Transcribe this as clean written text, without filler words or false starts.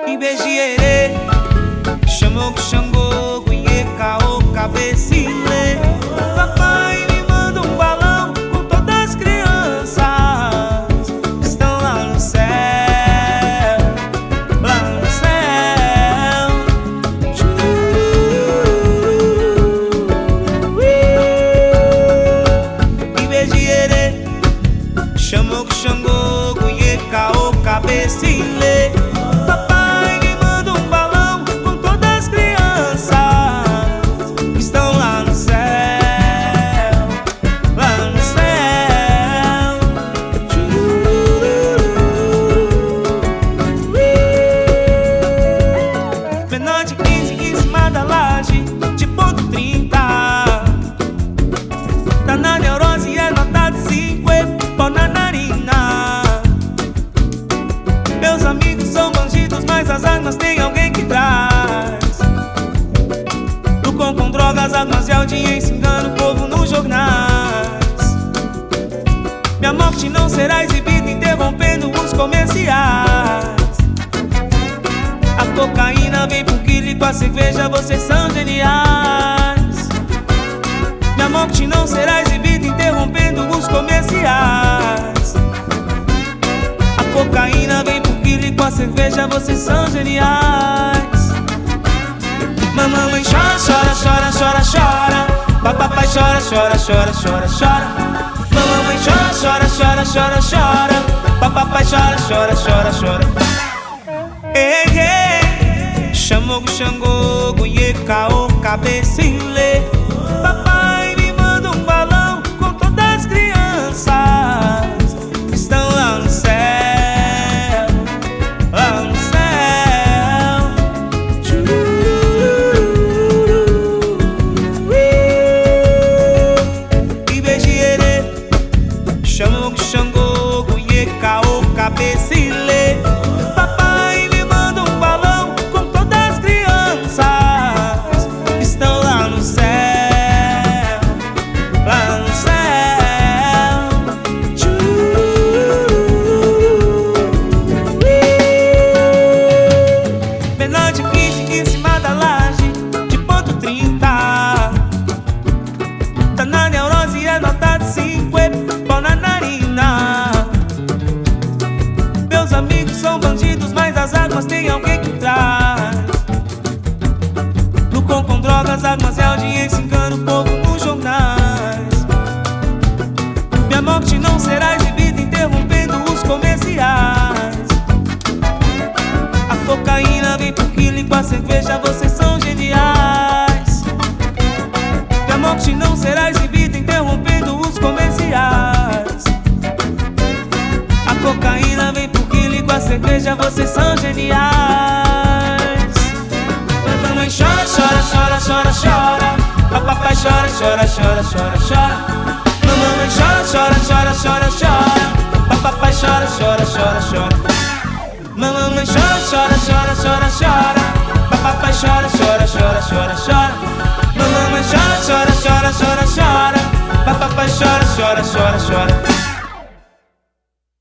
Ibejierê, chamou que Xangô, Cunheca, o cabecile. Papai me manda um balão com todas as crianças que estão lá no céu, lá no céu. Ibejierê, chamou que Xangô, Cunheca, o cabecile. Papai me manda um balão com todas as crianças que estão lá no céu, lá no céu. Menor de 15 em cima da laje de ponto 30. Tá na neurose e é nota de 5 e pau na narina. Meus amigos são bandidos, mas as armas tem alguém que traz. Lucram com drogas, armas e audiência, engana o povo nos jornais. Minha morte não será exibida interrompendo os comerciais. A cocaína vem pro quilo e com a cerveja vocês são geniais. Minha morte não será exibida interrompendo os comerciais. A cocaína vem pro quilo e com a cerveja vocês são geniais. Mamãe chora, chora, chora, chora, chora. Papai chora, chora, chora, chora, chora. Mamãe chora, chora, chora, chora, chora. Papai chora, chora, chora, chora. Ei, ei, chamou o Xangô, Cunheca, o cabecile. Papai me manda um balão com todas as crianças que estão lá no céu, lá no céu. Ibejierê, chamou o Xangô, Cunheca, o cabecile. Papai me manda um balão com todas as crianças que estão lá no céu, lá no céu. Menor de 15 em cima da laje de ponto 30. Tá na neurose e é nota de 5 e pau na narina. Meus amigos são bandidos, mas as armas tem alguém que traz. Lucram com drogas, armas e audiência, engana o povo nos jornais. Minha morte não será exibida interrompendo os comerciais. A cocaína vem pro quilo e com a cerveja vocês são geniais. Minha morte não será exibida interrompendo os comerciais. A cocaína vem pro quilo e com a cerveja vocês são geniais. Mamãe chora, chora, chora, chora, chora. Papai chora, chora, chora, chora, chora. Mamãe chora, chora, chora, chora, chora. Papai chora, chora, chora, chora. Mamãe chora, chora, chora, chora, chora. Papai chora, chora, chora, chora, chora. Mamãe chora, chora, chora, chora, chora. Papai chora, chora, chora, chora.